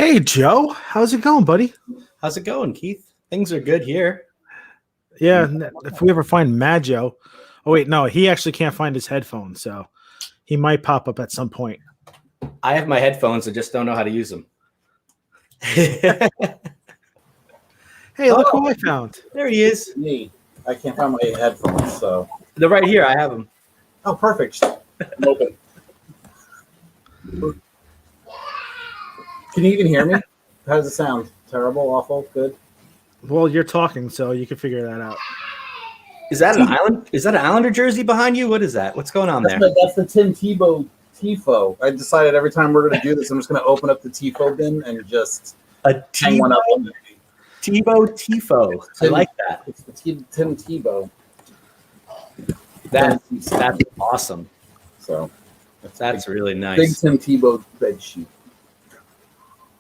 Hey, Joe. How's it going, buddy? How's it going, Keith? Things are good here. Yeah, if we ever find Mad Joe. Oh, wait, no, he actually can't find his headphones, so he might pop up at some point. I have my headphones. I just don't know how to use them. Hey, look who I found. There he is. Me. I can't find my headphones, so. They're right here. I have them. Oh, perfect. I'm open. Can you even hear me? How does it sound? Terrible, awful, good? Well, you're talking, so you can figure that out. Is that an island? Is that an Islander jersey behind you? What is that? What's going on there? That's the Tim Tebow Tifo. I decided every time we're going to do this, I'm just going to open up the Tifo bin and just hang one up. Tebow Tifo. I like that. It's the Tim Tebow. That's awesome. So that's really nice. Big Tim Tebow bed sheet.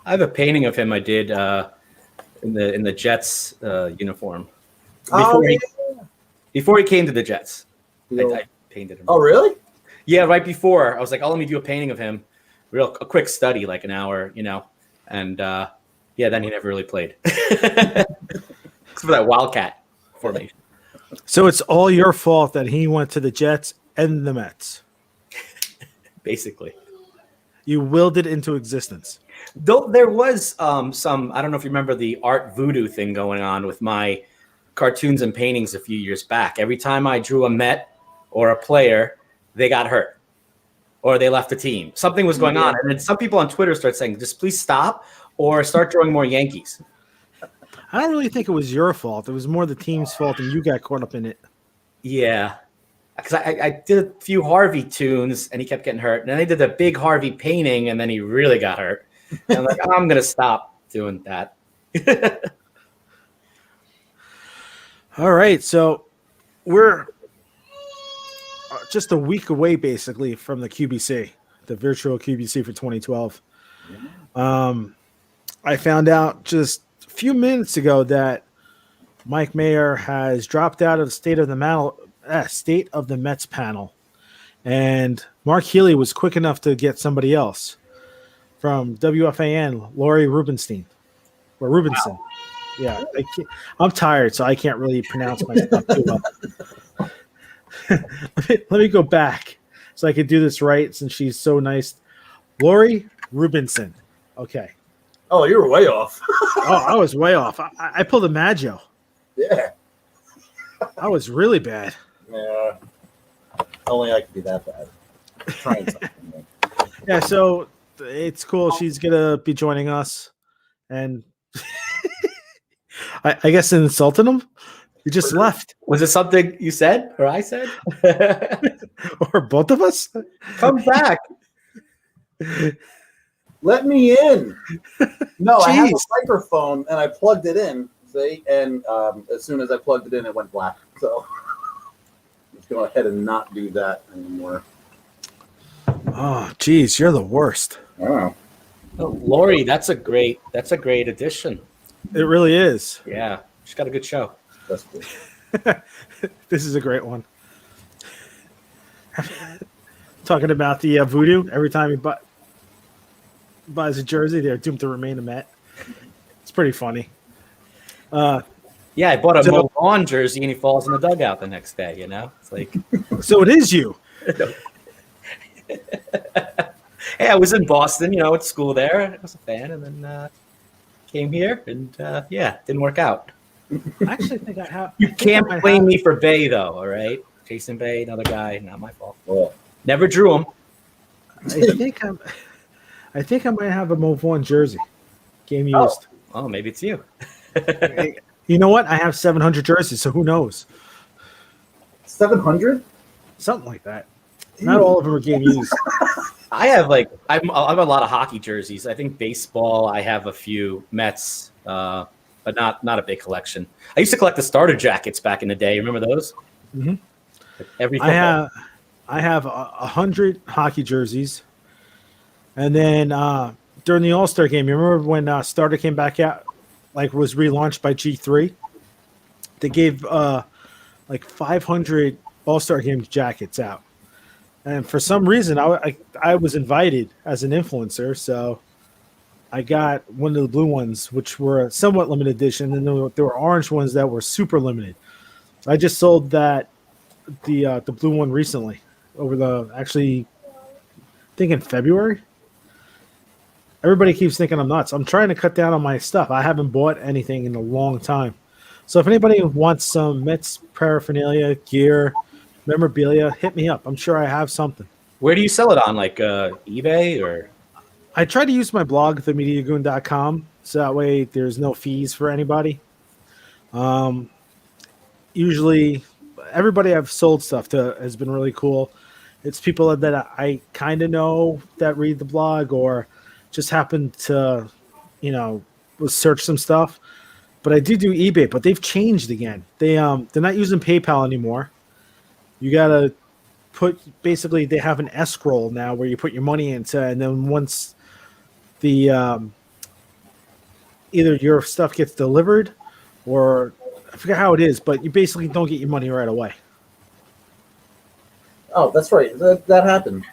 I have a painting of him I did in the Jets uniform. Before he came to the Jets. I painted him. Oh, really? Yeah, right before. I was like, oh, let me do a painting of him. A quick study, like an hour, And then he never really played. Except for that Wildcat formation. So it's all your fault that he went to the Jets and the Mets. Basically. You willed it into existence. Though there was some, I don't know if you remember the art voodoo thing going on with my cartoons and paintings a few years back. Every time I drew a Met or a player, they got hurt or they left the team. Something was going on. And then some people on Twitter start saying, just please stop or start drawing more Yankees. I don't really think it was your fault. It was more the team's fault and you got caught up in it. Yeah. Because I did a few Harvey tunes and he kept getting hurt. And then I did a big Harvey painting and then he really got hurt. And I'm like, I'm going to stop doing that. All right. So we're just a week away, basically, from the QBC, the virtual QBC for 2012. I found out just a few minutes ago that Mike Mayer has dropped out of the State of the Mets panel. And Mark Healy was quick enough to get somebody else from WFAN, Lori Rubinstein. Or Rubinson. Wow. Yeah. I'm tired, so I can't really pronounce my stuff too well. Let me go back so I can do this right since she's so nice. Lori Rubinson. Okay. Oh, you were way off. Oh, I was way off. I pulled a Maggio. Yeah. I was really bad. Yeah. Only I could be that bad. Trying something. Yeah, so it's cool. She's going to be joining us. And I guess insulting him? You just left. Was it something you said or I said? Or both of us? Come back. Let me in. No, I have a microphone and I plugged it in. See, and as soon as I plugged it in, it went black. So let's go ahead and not do that anymore. Oh, geez, you're the worst. Oh, Lori, that's a great addition. It really is. Yeah, she's got a good show. that's good. This is a great one. Talking about the voodoo. Every time he buys a jersey, they're doomed to remain a Met. It's pretty funny. Yeah, I bought a Mo Vaughn jersey and he falls in the dugout the next day. It's like. So it is you. Hey, I was in Boston. At school there. I was a fan, and then came here, and didn't work out. I actually think I have. You can't blame me for Bay, though. All right, Jason Bay, another guy, not my fault. Well, never drew him. I think I might have a Mo Vaughn jersey. Game used. Oh, maybe it's you. You know what? I have 700 jerseys, so who knows? 700? Something like that. Not all of them are game used. I have I have a lot of hockey jerseys. I think baseball. I have a few Mets, but not a big collection. I used to collect the starter jackets back in the day. Remember those? Mm-hmm. I have 100 hockey jerseys, and then during the All-Star game, you remember when Starter came back out, was relaunched by G3? They gave 500 All-Star game jackets out. And for some reason, I was invited as an influencer, so I got one of the blue ones, which were a somewhat limited edition, and there were orange ones that were super limited. I just sold the blue one recently over I think in February. Everybody keeps thinking I'm nuts. I'm trying to cut down on my stuff. I haven't bought anything in a long time. So if anybody wants some Mets paraphernalia, gear, memorabilia, hit me up. I'm sure I have something. Where do you sell it on? Like eBay or? I try to use my blog, themediagoon.com, so that way there's no fees for anybody. Usually, everybody I've sold stuff to has been really cool. It's people that I kind of know that read the blog or just happen to, search some stuff. But I do eBay, but they've changed again. They're not using PayPal anymore. You gotta basically they have an escrow now where you put your money into, and then once the either your stuff gets delivered or I forget how it is, but you basically don't get your money right away. Oh, that's right. That happened.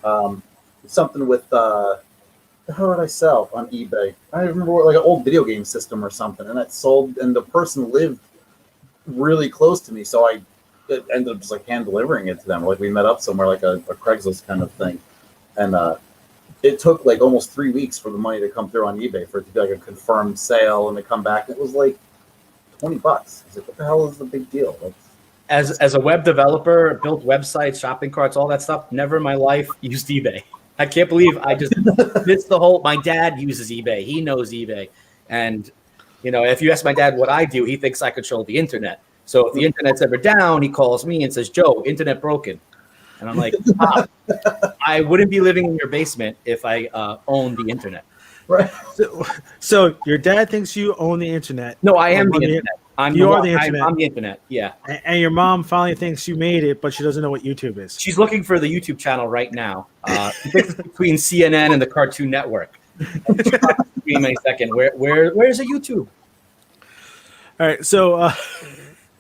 Something with how did I sell on eBay? I remember like an old video game system or something, and it sold, and the person lived really close to me, so I ended up just like hand delivering it to them. Like we met up somewhere, like a Craigslist kind of thing, and it took like almost 3 weeks for the money to come through on eBay for it to be like a confirmed sale and to come back. It was like $20. I was like, what the hell is the big deal? As a web developer, built websites, shopping carts, all that stuff, never in my life used eBay. I can't believe I just missed the whole. My dad uses eBay. He knows eBay. And, if you ask my dad what I do, he thinks I control the internet. So if the internet's ever down, he calls me and says, Joe, internet broken. And I'm like, I wouldn't be living in your basement if I owned the internet. Right. So your dad thinks you own the internet. No, I am the internet. You are the internet. I'm the internet, yeah. And your mom finally thinks you made it, but she doesn't know what YouTube is. She's looking for the YouTube channel right now. Between CNN and the Cartoon Network. Scream any second. Where's a YouTube? All right. So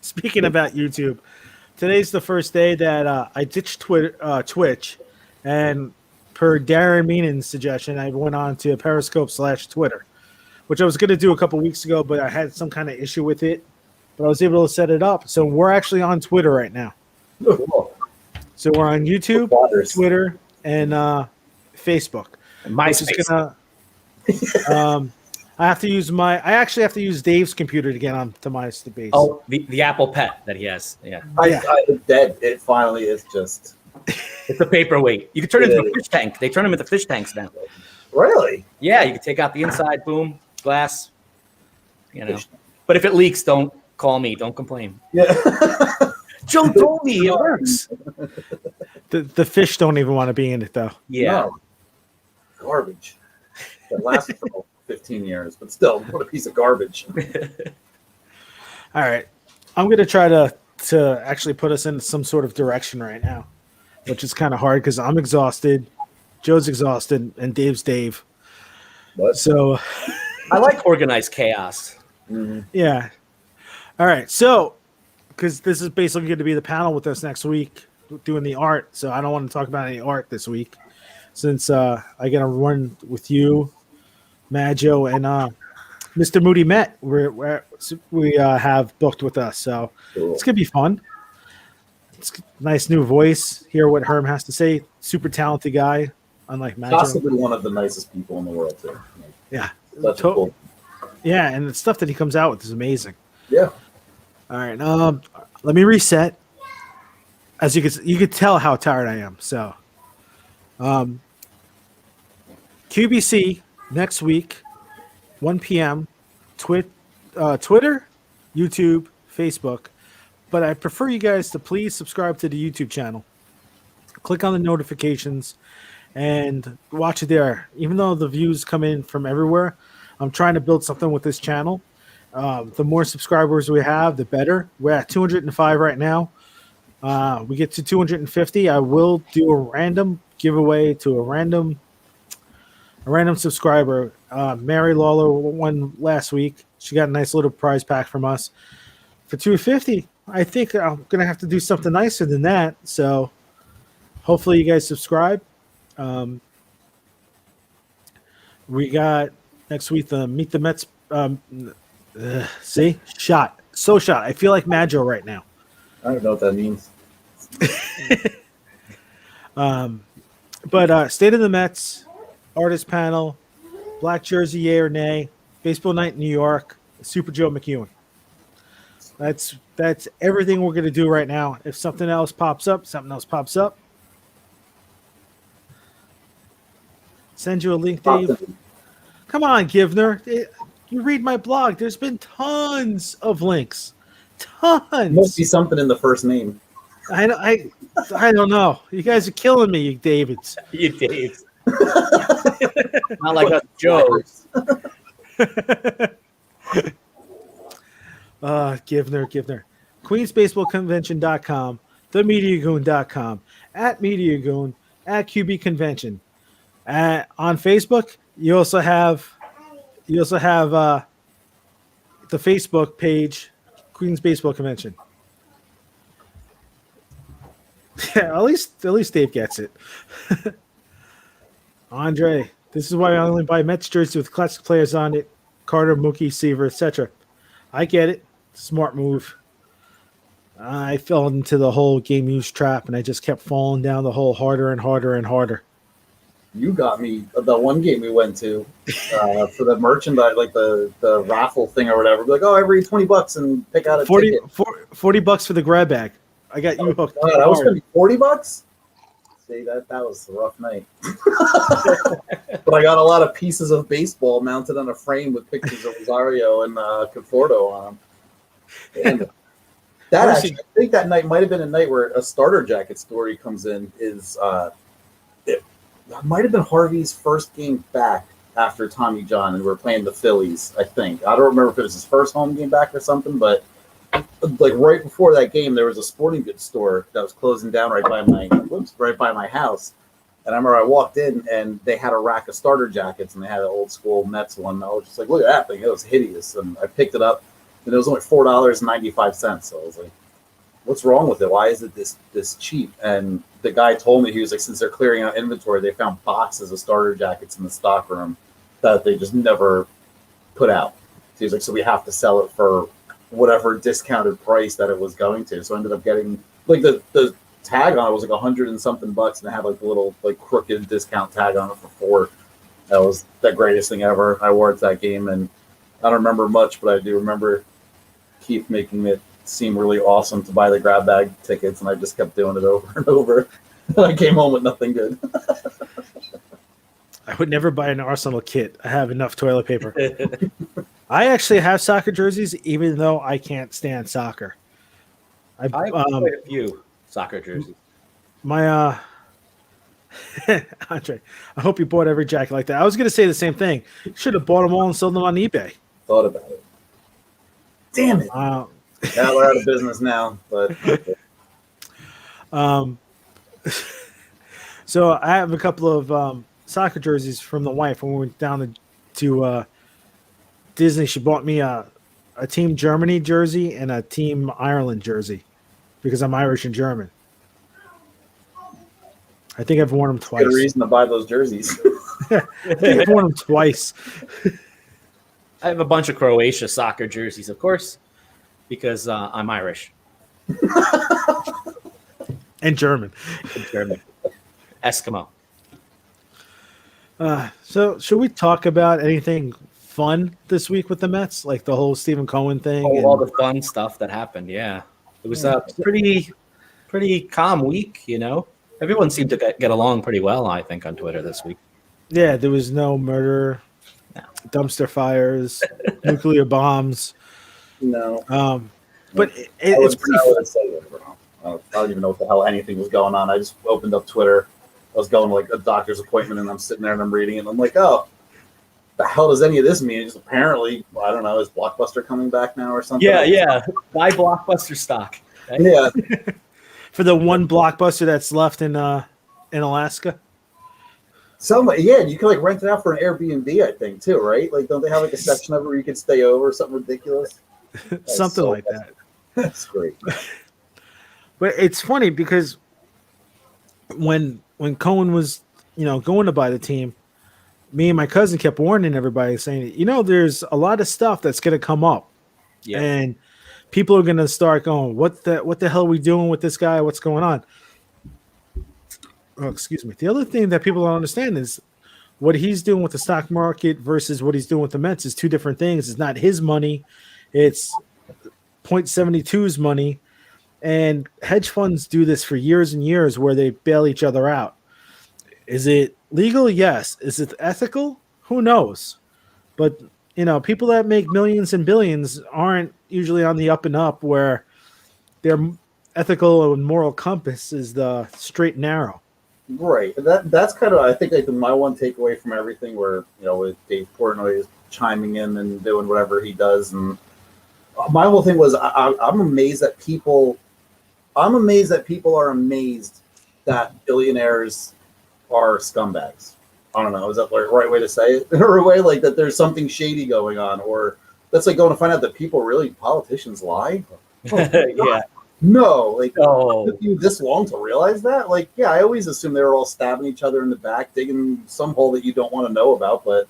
speaking about YouTube, today's the first day that I ditched Twitch, and per Darren Meenan's suggestion, I went on to Periscope/Twitter, which I was going to do a couple weeks ago, but I had some kind of issue with it. But I was able to set it up. So we're actually on Twitter right now. Cool. So we're on YouTube, Twitter, and Facebook. MySpace. I actually have to use Dave's computer to get onto MySpace. Oh, the Apple Pet that he has. Yeah. It's dead. It finally is just. It's a paperweight. You can turn it into a fish tank. They turn them into fish tanks now. Really? Yeah, you can take out the inside, boom, glass. But if it leaks, don't call me. Don't complain. Yeah. Joe told me it works. The fish don't even want to be in it though. Yeah. No. Garbage. That lasted for 15 years, but still, what a piece of garbage. All right. I'm going to try to actually put us in some sort of direction right now, which is kind of hard because I'm exhausted, Joe's exhausted, and Dave's Dave. What? So I like organized chaos. Mm-hmm. Yeah. All right. So, because this is basically going to be the panel with us next week doing the art. So I don't want to talk about any art this week since I got to run with you, Maggio, and Mr. Moody Met we have booked with us. So Cool. It's going to be fun. It's a nice new voice. Hear what Herm has to say. Super talented guy, unlike Maggio. Possibly one of the nicest people in the world, too. Yeah. Such a cool. Yeah, and the stuff that he comes out with is amazing. Yeah. All right. Let me reset. As you could tell how tired I am. So, QBC next week, 1 p.m. Twitter, YouTube, Facebook. But I prefer you guys to please subscribe to the YouTube channel. Click on the notifications and watch it there. Even though the views come in from everywhere, I'm trying to build something with this channel. The more subscribers we have, the better. We're at 205 right now. We get to 250. I will do a random giveaway to a random subscriber. Mary Lawler won last week. She got a nice little prize pack from us. For 250, I think I'm going to have to do something nicer than that. So hopefully you guys subscribe. We got Next week, the Meet the Mets. See, shot. So shot. I feel like Maggio right now. I don't know what that means. But State of the Mets, artist panel, black jersey, yay or nay, baseball night in New York, Super Joe McEwen. That's everything we're gonna do right now. If something else pops up, Send you a link, Dave. Come on, Givner. You read my blog. There's been tons of links. Tons. Must be something in the first name. I don't know. You guys are killing me, you Davids. You Daves. Not like us Joes. Givner. QueensBaseballConvention.com, TheMediaGoon.com, @MediaGoon, @QB Convention. On Facebook, you also have the Facebook page, Queens Baseball Convention. Yeah, at least Dave gets it. Andre, this is why I only buy Mets jerseys with classic players on it: Carter, Mookie, Seaver, etc. I get it. Smart move. I fell into the whole game use trap, and I just kept falling down the hole harder and harder and harder. You got me. The one game we went to for the merchandise, like the raffle thing or whatever. Be like, oh, every $20 and pick out a ticket. $40 for the grab bag. I got you hooked. God, I was spending $40. See, that was a rough night. But I got a lot of pieces of baseball mounted on a frame with pictures of Rosario and Conforto on them. And that actually, I think that night might have been a night where a starter jacket story comes in. It might have been Harvey's first game back after Tommy John, and we were playing the Phillies, I think. I don't remember if it was his first home game back or something, but like right before that game, there was a sporting goods store that was closing down right by my house. And I remember I walked in and they had a rack of starter jackets and they had an old school Mets one. I was just like, look at that thing. It was hideous. And I picked it up and it was only $4.95. So I was like, what's wrong with it? Why is it this cheap? And the guy told me, he was like, since they're clearing out inventory, they found boxes of starter jackets in the stock room that they just never put out. So he was like, so we have to sell it for whatever discounted price that it was going to. So I ended up getting like the tag on it was like $100 and something, and it had like the little like crooked discount tag on it for $4. That was the greatest thing ever. I wore it that game, and I don't remember much, but I do remember Keith making it seem really awesome to buy the grab bag tickets, and I just kept doing it over and over. And I came home with nothing good. I would never buy an Arsenal kit. I have enough toilet paper. I actually have soccer jerseys, even though I can't stand soccer. I have quite a few soccer jerseys. My Andre, I hope you bought every jacket like that. I was going to say the same thing. Should have bought them all and sold them on eBay. Thought about it. Damn it. Yeah, we're out of business now. But so I have a couple of soccer jerseys from the wife when we went down to Disney. She bought me a Team Germany jersey and a Team Ireland jersey because I'm Irish and German. I think I've worn them twice. Good reason to buy those jerseys. I think I've worn them twice. I have a bunch of Croatia soccer jerseys, of course, because I'm Irish. And German. Eskimo. So should we talk about anything fun this week with the Mets? Like the whole Stephen Cohen thing? All the fun stuff that happened, yeah. It was a pretty calm week, you know. Everyone seemed to get along pretty well, I think, on Twitter this week. Yeah, there was no murder, dumpster fires, nuclear bombs. No. But it's pretty fun. I don't even know what the hell anything was going on. I just opened up Twitter. I was going to like a doctor's appointment, and I'm sitting there and I'm reading it. And I'm like, oh, the hell does any of this mean? It's apparently, I don't know, is Blockbuster coming back now or something? Yeah. Buy Blockbuster stock. Okay? Yeah. For the one Blockbuster that's left in Alaska. You can like rent it out for an Airbnb, I think, too, right? Like, don't they have like a section of it where you can stay over or something ridiculous? Something like that. That's great. But it's funny because when Cohen was, going to buy the team, me and my cousin kept warning everybody, saying, there's a lot of stuff that's going to come up, and people are going to start going, what the hell are we doing with this guy? What's going on? Oh, excuse me. The other thing that people don't understand is what he's doing with the stock market versus what he's doing with the Mets is two different things. It's not his money. It's .72's money. And hedge funds do this for years and years where they bail each other out. Is it legal? Yes. Is it ethical? Who knows? But, people that make millions and billions aren't usually on the up and up where their ethical and moral compass is the straight and narrow. Right. That's kind of, I think, like my one takeaway from everything where, with Dave Portnoy is chiming in and doing whatever he does. And my whole thing was I'm amazed that people are amazed that billionaires are scumbags. I don't know. Is that the right way to say it? Or a way like that there's something shady going on, or that's like going to find out that politicians lie. Yeah. No, it took you this long to realize that? I always assumed they were all stabbing each other in the back, digging some hole that you don't want to know about. But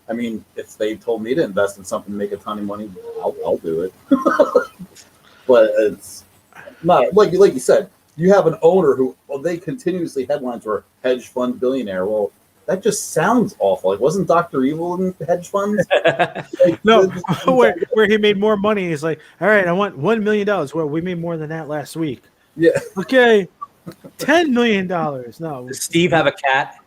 I mean, if they told me to invest in something to make a ton of money, I'll do it. But it's not like you said. You have an owner who they continuously headlines were hedge fund billionaire. Well, that just sounds awful. Wasn't Dr. Evil in hedge funds? No, where he made more money. He's like, all right, I want $1 million. Well, we made more than that last week. Yeah. Okay, $10 million. No. Does Steve have a cat?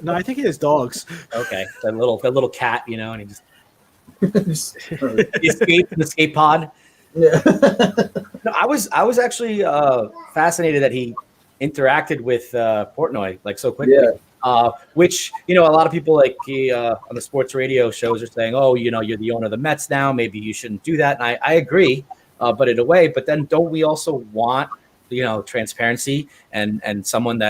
No, I think he has dogs. Okay, that little cat, and he just he escaped in the escape pod. Yeah. No, I was actually fascinated that he interacted with Portnoy so quickly. Yeah. Which a lot of people on the sports radio shows are saying, oh, you're the owner of the Mets now, maybe you shouldn't do that. And I agree, but in a way. But then don't we also want transparency and someone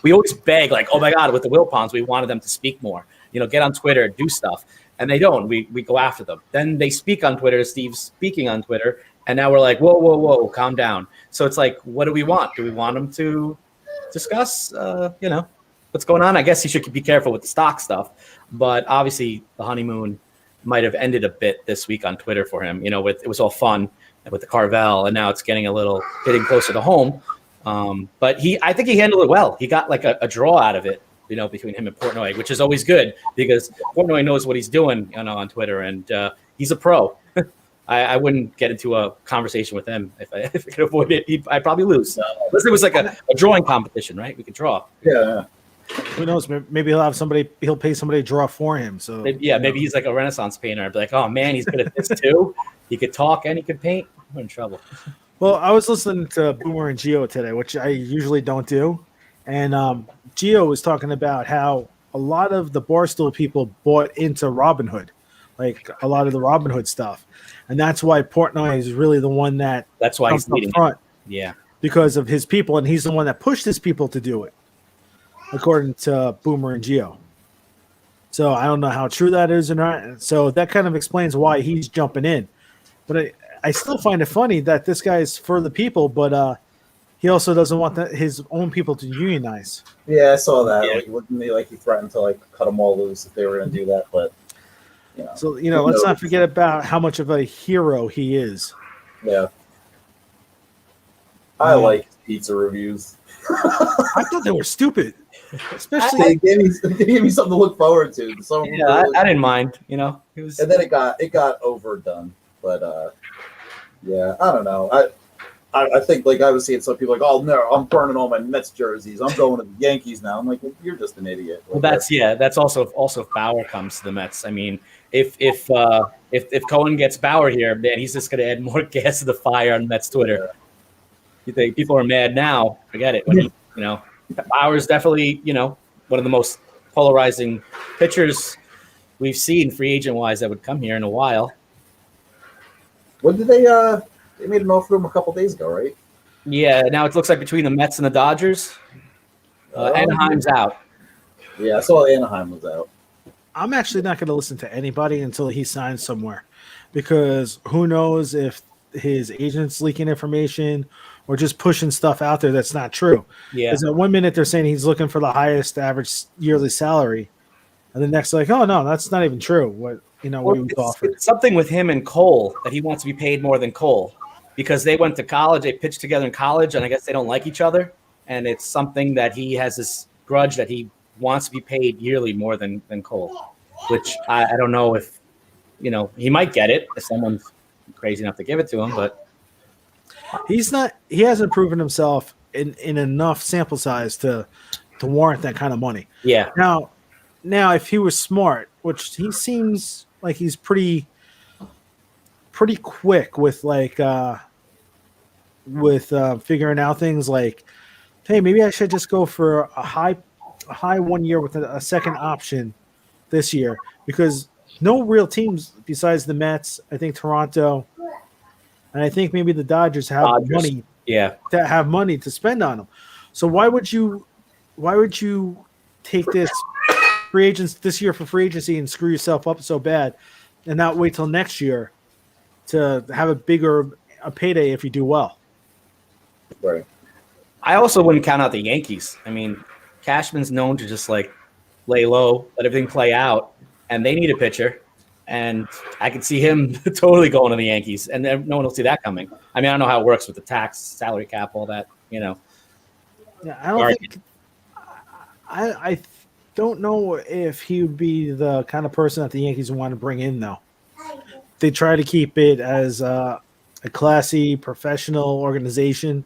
we always beg oh my God, with the Wilpons, we wanted them to speak more, get on Twitter, do stuff, and they don't. We go after them. Then they speak on Twitter. Steve's speaking on Twitter, and now we're like, whoa, calm down. So it's like, what do we want? Do we want them to discuss what's going on? I guess he should be careful with the stock stuff, but obviously the honeymoon might have ended a bit this week on Twitter for him. It was all fun with the Carvel, and now it's getting closer to home. But I think he handled it well. He got a draw out of it, between him and Portnoy, which is always good because Portnoy knows what he's doing, on Twitter, and he's a pro. I wouldn't get into a conversation with him if I could avoid it. I'd probably lose. Unless it was a drawing competition, right? We could draw. Yeah. Who knows? Maybe he'll pay somebody to draw for him. So maybe he's like a Renaissance painter. I'd be like, oh man, he's good at this too. He could talk and he could paint. We're in trouble. Well, I was listening to Boomer and Gio today, which I usually don't do. And Gio was talking about how a lot of the Barstool people bought into Robinhood, a lot of the Robinhood stuff. And that's why Portnoy is really the one that's why he's leading front. Yeah. Because of his people. And he's the one that pushed his people to do it, according to Boomer and Gio. So I don't know how true that is or not. So that kind of explains why he's jumping in. But I still find it funny that this guy's for the people, but he also doesn't want his own people to unionize. Yeah, I saw that. Yeah. He threatened to cut them all loose if they were going to do that. But so let's not forget about how much of a hero he is. Yeah, I like his pizza reviews. I thought they were stupid. Especially they gave me something to look forward to. I didn't mind. It was, and then it got overdone. But yeah, I don't know. I think I was seeing some people oh no, I'm burning all my Mets jerseys. I'm going to the Yankees now. I'm like, well, you're just an idiot. Well, that's also if Bauer comes to the Mets. I mean, if Cohen gets Bauer here, man, he's just going to add more gas to the fire on Mets Twitter. Yeah. You think people are mad now? Forget it. When Bauer's definitely one of the most polarizing pitchers we've seen free agent wise that would come here in a while. When did they made an offer to him a couple days ago, right? Yeah, now it looks like between the Mets and the Dodgers, Anaheim's out. Yeah, I saw Anaheim was out. I'm actually not going to listen to anybody until he signs somewhere, because who knows if his agent's leaking information or just pushing stuff out there that's not true. Yeah. Because at 1 minute they're saying he's looking for the highest average yearly salary, And the next, like, oh no, that's not even true. What he was offered. It's something with him and Cole that he wants to be paid more than Cole because they went to college, they pitched together in college, and I guess they don't like each other. And it's something that he has this grudge that he wants to be paid yearly more than Cole, which I don't know if, he might get it if someone's crazy enough to give it to him, but he hasn't proven himself in enough sample size to warrant that kind of money. Yeah. Now, if he was smart, which he seems like he's pretty quick with figuring out things like, hey, maybe I should just go for a high 1 year with a second option this year, because no real teams besides the Mets, I think Toronto, and I think maybe the Dodgers have money. Yeah. To have money to spend on them. So why would you take this free agents this year for free agency and screw yourself up so bad and not wait till next year to have a payday if you do well? Right. I also wouldn't count out the Yankees. I mean, Cashman's known to just lay low, let everything play out, and they need a pitcher. And I could see him totally going to the Yankees, and no one will see that coming. I mean, I don't know how it works with the tax, salary cap, all that, Yeah, I don't think. I don't know if he would be the kind of person that the Yankees want to bring in, though. They try to keep it as a classy, professional organization.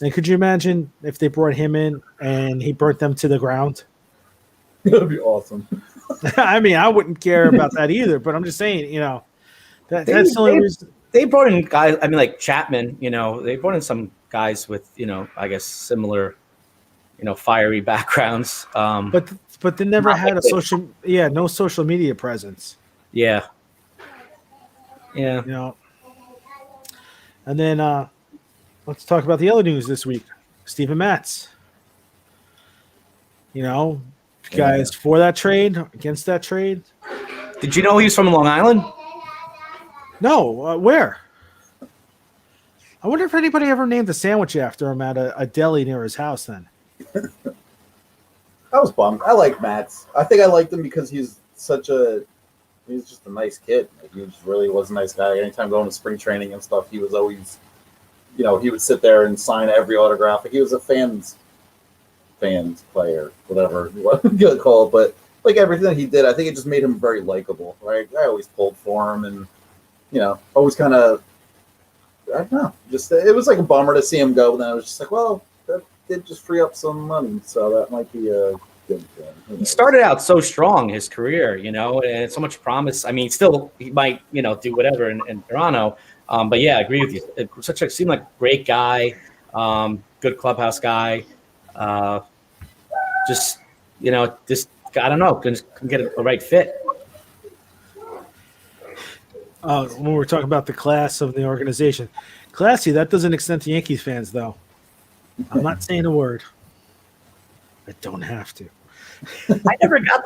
And could you imagine if they brought him in and he burnt them to the ground? That'd be awesome. I mean, I wouldn't care about that either, but I'm just saying, that's the only reason. They brought in guys, I mean, like Chapman, they brought in some guys with, I guess similar, fiery backgrounds. But they never had no social media presence. Yeah. Yeah. And then let's talk about the other news this week. Steven Matz. You guys for that trade, against that trade? Did you know he was from Long Island? No. Where? I wonder if anybody ever named a sandwich after him at a deli near his house then. I was bummed. I like Matz. I think I liked him because he's just a nice kid. He just really was a nice guy. Anytime going to spring training and stuff, he was always, he would sit there and sign every autograph. Like he was a fans player, whatever you want to call it. But like everything he did, I think it just made him very likable. Right? I always pulled for him, and always kind of, I don't know, just it was like a bummer to see him go. But then I was just like, well, that did just free up some money, so that might be a good thing. He started out so strong his career, and so much promise. I mean, still he might, do whatever in Toronto. But yeah, I agree with you. Seemed like a great guy, good clubhouse guy. Just I don't know, couldn't get a right fit. When we're talking about the class of the organization, classy, that doesn't extend to Yankees fans, though. I'm not saying a word. I don't have to. I never got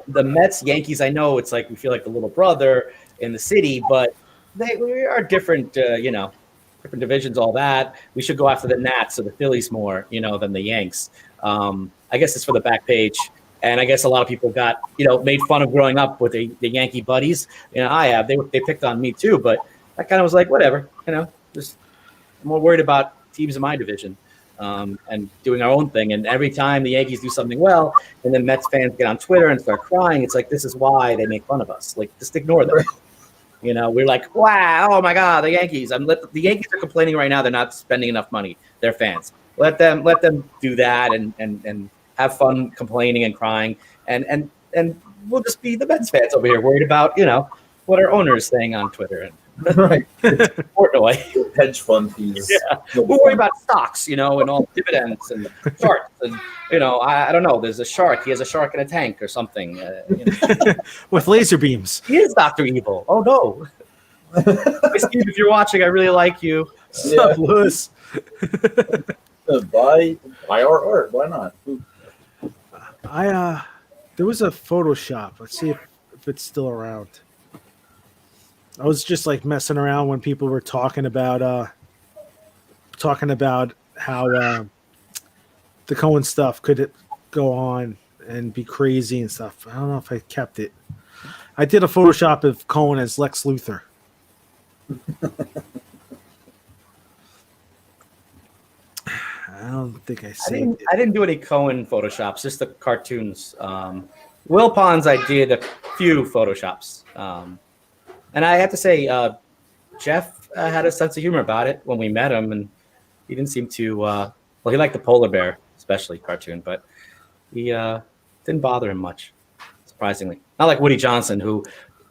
the Mets, Yankees. I know it's like we feel like the little brother in the city, but we are different, different divisions, all that. We should go after the Nats or the Phillies more, than the Yanks. I guess it's for the back page. And I guess a lot of people got, made fun of growing up with the Yankee buddies. I have. They picked on me too, but I kind of was like, whatever, just more worried about teams in my division and doing our own thing. And every time the Yankees do something well, and then Mets fans get on Twitter and start crying, it's like, this is why they make fun of us. Like, just ignore them. We're like, wow, oh my God, the Yankees. The Yankees are complaining right now. They're not spending enough money. They're fans. Let them do that and have fun complaining and crying, and we'll just be the Mets fans over here worried about what our owner is saying on Twitter and Right. Portnoy. Hedge fund fees. Yeah, we'll worry about stocks, and all dividends and charts, and I don't know. There's a shark. He has a shark in a tank or something. With laser beams. He is Dr. Evil. Oh no, hey, Steve, if you're watching, I really like you. What's up, Lewis? Buy our art. Why not? There was a Photoshop. Let's see if it's still around. I was just like messing around when people were talking about how the Cohen stuff could go on and be crazy and stuff. I don't know if I kept it. I did a Photoshop of Cohen as Lex Luthor. I don't think I saved it. I didn't do any Cohen Photoshops, just the cartoons. Will Pons, I did a few Photoshops. And I have to say, Jeff had a sense of humor about it when we met him, and he didn't seem to, well, he liked the polar bear, especially cartoon, but he didn't bother him much, surprisingly. Not like Woody Johnson, who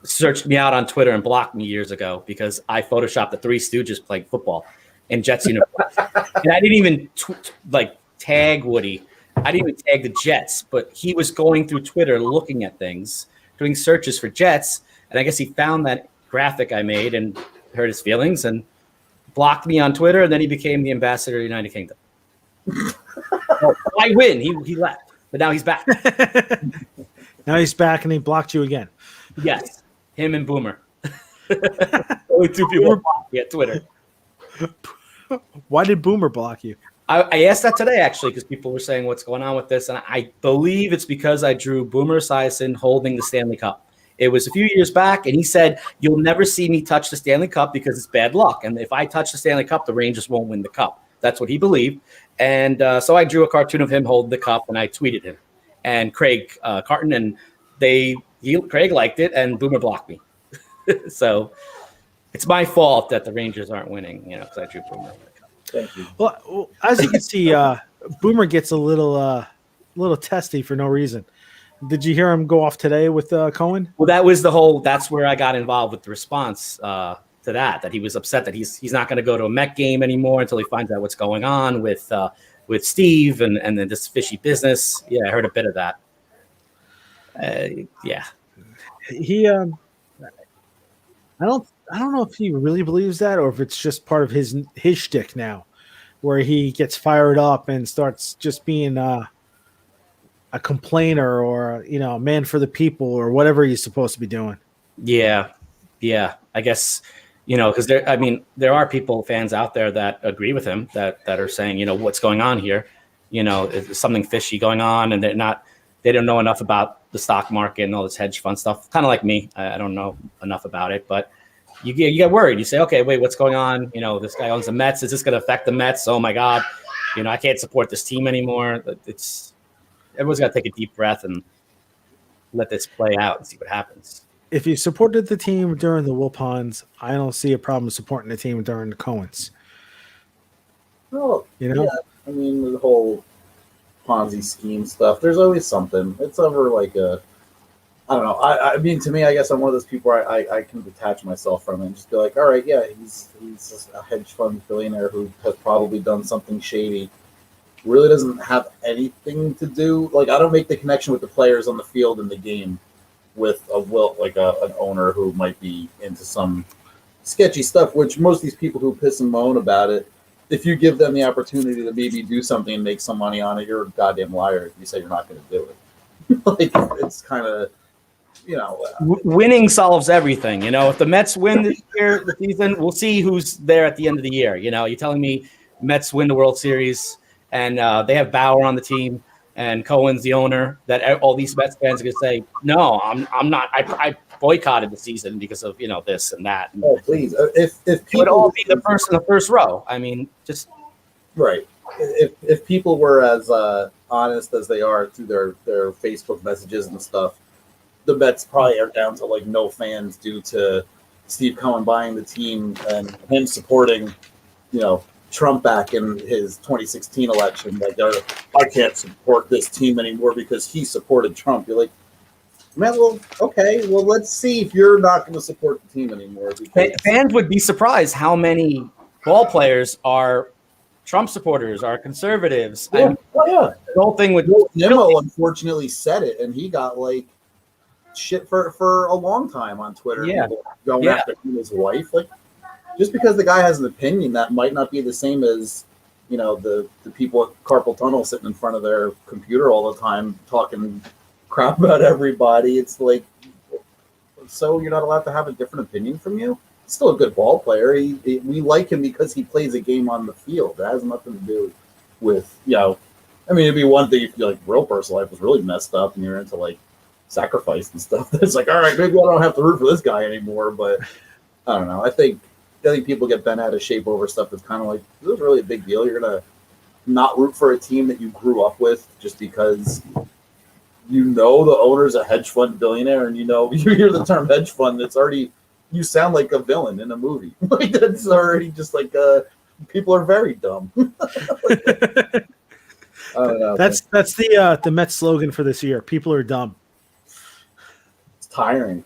searched me out on Twitter and blocked me years ago because I Photoshopped the Three Stooges playing football in Jets uniforms. And I didn't even tag Woody. I didn't even tag the Jets, but he was going through Twitter looking at things, doing searches for Jets, and I guess he found that graphic I made and hurt his feelings and blocked me on Twitter, and then he became the ambassador of the United Kingdom. Well, I win. He left, but now he's back. Now he's back, and he blocked you again. Yes, him and Boomer. Only two people blocked me at Twitter. Why did Boomer block you? I asked that today, actually, because people were saying what's going on with this, and I believe it's because I drew Boomer Esiason holding the Stanley Cup. It was a few years back, and he said, "You'll never see me touch the Stanley Cup because it's bad luck. And if I touch the Stanley Cup, the Rangers won't win the cup." That's what he believed. And so I drew a cartoon of him holding the cup, and I tweeted him. And Craig Carton, and Craig liked it, and Boomer blocked me. So it's my fault that the Rangers aren't winning, because I drew Boomer. Thank you. Well, as you can see, Boomer gets a little testy for no reason. Did you hear him go off today with Cohen? Well, that's where I got involved with the response to that he was upset that he's not going to go to a Met game anymore until he finds out what's going on with Steve and then this fishy business. Yeah, I heard a bit of that. Yeah. He I don't know if he really believes that or if it's just part of his shtick now, where he gets fired up and starts just being a complainer or a man for the people or whatever he's supposed to be doing. Yeah. I guess because there are fans out there that agree with him that are saying what's going on here, there's something fishy going on, and they don't know enough about the stock market and all this hedge fund stuff. Kind of like me, I don't know enough about it, but you get worried. You say, okay, wait, what's going on? This guy owns the Mets. Is this going to affect the Mets? Oh my God, I can't support this team anymore. Everyone's got to take a deep breath and let this play out and see what happens. If you supported the team during the Wilpons, I don't see a problem supporting the team during the Cohens. Well, yeah, the whole Ponzi scheme stuff, there's always something. It's ever like I don't know. To me, I guess I'm one of those people where I can detach myself from it and just be like, all right, yeah, he's just a hedge fund billionaire who has probably done something shady. Really doesn't have anything to do. Like, I don't make the connection with the players on the field in the game with an owner who might be into some sketchy stuff, which most of these people who piss and moan about it, if you give them the opportunity to maybe do something and make some money on it, you're a goddamn liar if you say you're not going to do it. It's kind of, winning solves everything. If the Mets win this year, the season, we'll see who's there at the end of the year. You're telling me Mets win the World Series and they have Bauer on the team and Cohen's the owner, that all these Mets fans are going to say, no, I'm not. I boycotted the season because of this and that. Oh, please! If people would all be the first in the first row. Just right. If people were as honest as they are through their Facebook messages and stuff, the Mets probably are down to no fans due to Steve Cohen buying the team and him supporting, Trump back in his 2016 election. I can't support this team anymore because he supported Trump. You're like, man, well, okay, well, let's see if you're not going to support the team anymore. Fans would be surprised how many ball players are Trump supporters, are conservatives. Yeah, The whole thing with Nimmo unfortunately said it, and he got shit for a long time on Twitter. Yeah, going after his wife. Just because the guy has an opinion, that might not be the same as the people at carpal tunnel sitting in front of their computer all the time talking crap about everybody. It's so you're not allowed to have a different opinion from you? He's still a good ball player. We like him because he plays a game on the field. It has nothing to do with I mean, it'd be one thing if your like real personal life was really messed up and you're into like sacrifice and stuff. It's like, all right, maybe I don't have to root for this guy anymore. But I don't know. I think people get bent out of shape over stuff that's kind of like, this is really a big deal. You're gonna not root for a team that you grew up with just because you know the owner's a hedge fund billionaire, and you know you hear the term hedge fund, it's already, you sound like a villain in a movie. Like that's already just like people are very dumb. I don't know. That's the Mets slogan for this year. People are dumb. It's tiring.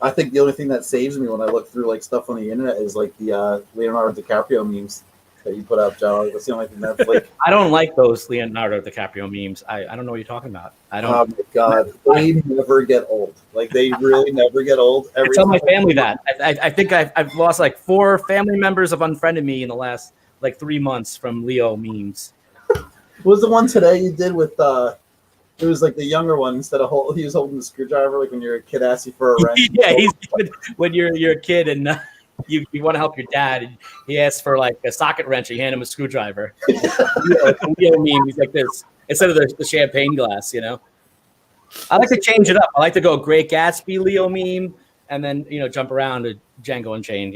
I think the only thing that saves me when I look through like stuff on the internet is like the Leonardo DiCaprio memes that you put up, John. That's the only thing that's like. I don't like those Leonardo DiCaprio memes. I don't know what you're talking about. I don't. Oh my god, they never get old. Like they really never get old. I tell my family that. I think I've lost like 4 family members have unfriended me in the last like 3 months from Leo memes. What was the one today you did with it was like the younger one instead of he was holding the screwdriver like when you're a kid asks you for a wrench. Yeah, when you're a kid and you want to help your dad and he asks for like a socket wrench, you hand him a screwdriver. Leo meme, he's like this instead of the champagne glass, you know. I like to change it up. I like to go Great Gatsby Leo meme and then jump around to Django Unchained,